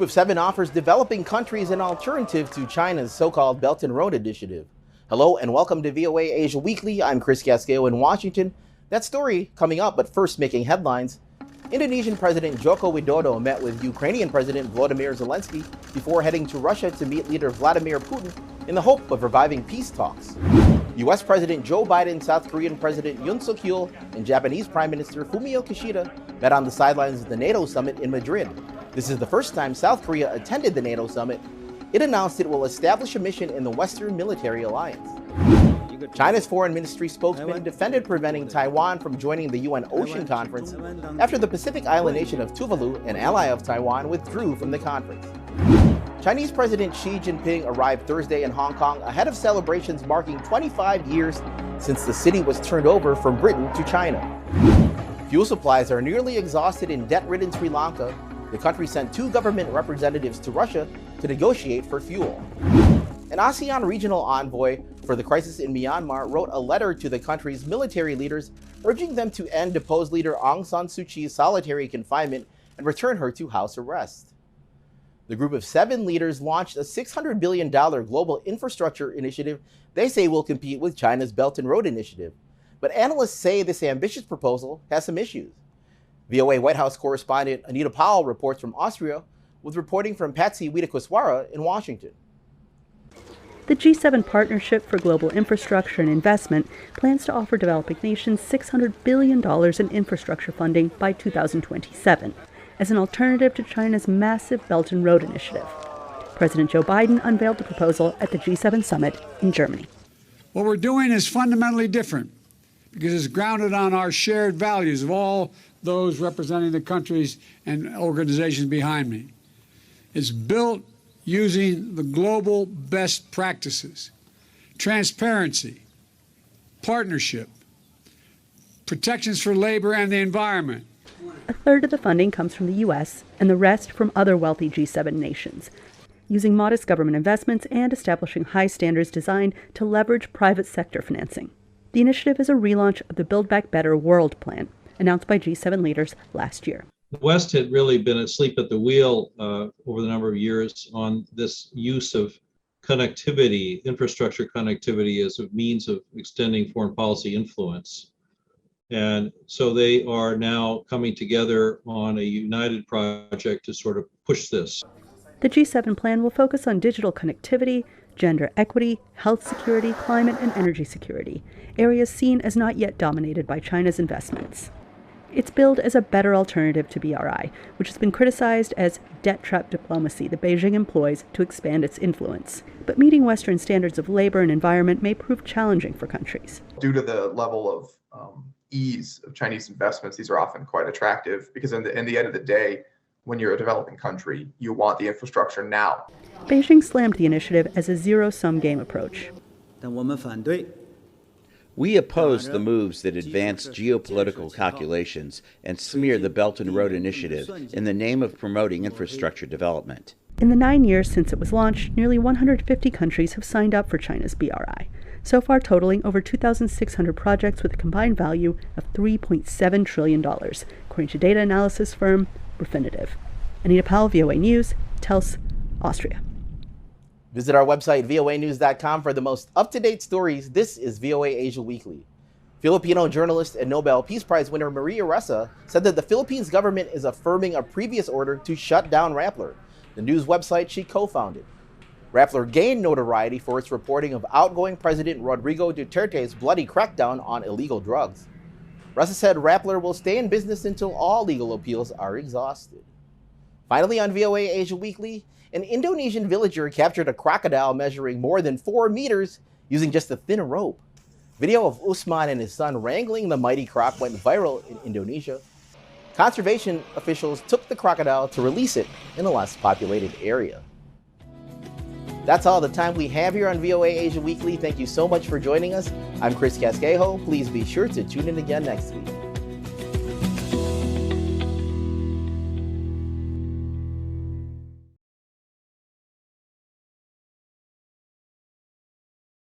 of Seven offers developing countries an alternative to China's so-called Belt and Road Initiative. Hello and welcome to VOA Asia Weekly. I'm Chris Casqueo in Washington. That story coming up, but first making headlines. Indonesian President Joko Widodo met with Ukrainian President Volodymyr Zelensky before heading to Russia to meet leader Vladimir Putin in the hope of reviving peace talks. U.S. President Joe Biden, South Korean President Yoon Suk-yeol, and Japanese Prime Minister Fumio Kishida met on the sidelines of the NATO summit in Madrid. This is the first time South Korea attended the NATO summit. It announced it will establish a mission in the Western Military Alliance. China's foreign ministry spokesman defended preventing Taiwan from joining the UN Ocean Conference after the Pacific island nation of Tuvalu, an ally of Taiwan, withdrew from the conference. Chinese President Xi Jinping arrived Thursday in Hong Kong ahead of celebrations marking 25 years since the city was turned over from Britain to China. Fuel supplies are nearly exhausted in debt-ridden Sri Lanka. The country sent 2 government representatives to Russia to negotiate for fuel. An ASEAN regional envoy for the crisis in Myanmar wrote a letter to the country's military leaders urging them to end deposed leader Aung San Suu Kyi's solitary confinement and return her to house arrest. The group of 7 leaders launched a $600 billion global infrastructure initiative they say will compete with China's Belt and Road Initiative. But analysts say this ambitious proposal has some issues. VOA White House correspondent Anita Powell reports from Austria, with reporting from Patsy Widakuswara in Washington. The G7 Partnership for Global Infrastructure and Investment plans to offer developing nations $600 billion in infrastructure funding by 2027 as an alternative to China's massive Belt and Road Initiative. President Joe Biden unveiled the proposal at the G7 summit in Germany. What we're doing is fundamentally different because it's grounded on our shared values of all those representing the countries and organizations behind me. It's built using the global best practices, transparency, partnership, protections for labor and the environment. A third of the funding comes from the U.S. and the rest from other wealthy G7 nations, using modest government investments and establishing high standards designed to leverage private sector financing. The initiative is a relaunch of the Build Back Better World Plan, announced by G7 leaders last year. The West had really been asleep at the wheel over the number of years on this use of connectivity, infrastructure connectivity, as a means of extending foreign policy influence. And so they are now coming together on a united project to sort of push this. The G7 plan will focus on digital connectivity, gender equity, health security, climate and energy security, areas seen as not yet dominated by China's investments. It's billed as a better alternative to BRI, which has been criticized as debt trap diplomacy that Beijing employs to expand its influence. But meeting Western standards of labor and environment may prove challenging for countries. Due to the level of ease of Chinese investments, these are often quite attractive because in the end of the day, when you're a developing country, you want the infrastructure now. Beijing slammed the initiative as a zero-sum game approach. We oppose the moves that advance geopolitical calculations and smear the Belt and Road Initiative in the name of promoting infrastructure development. In the 9 years since it was launched, nearly 150 countries have signed up for China's BRI, so far totaling over 2,600 projects with a combined value of $3.7 trillion, according to data analysis firm Refinitiv. Anita Powell, VOA News, Tels, Austria. Visit our website, voanews.com, for the most up-to-date stories. This is VOA Asia Weekly. Filipino journalist and Nobel Peace Prize winner Maria Ressa said that the Philippines government is affirming a previous order to shut down Rappler, the news website she co-founded. Rappler gained notoriety for its reporting of outgoing President Rodrigo Duterte's bloody crackdown on illegal drugs. Ressa said Rappler will stay in business until all legal appeals are exhausted. Finally, on VOA Asia Weekly, an Indonesian villager captured a crocodile measuring more than 4 meters using just a thin rope. Video of Usman and his son wrangling the mighty croc went viral in Indonesia. Conservation officials took the crocodile to release it in a less populated area. That's all the time we have here on VOA Asia Weekly. Thank you so much for joining us. I'm Chris Casquejo. Please be sure to tune in again next week.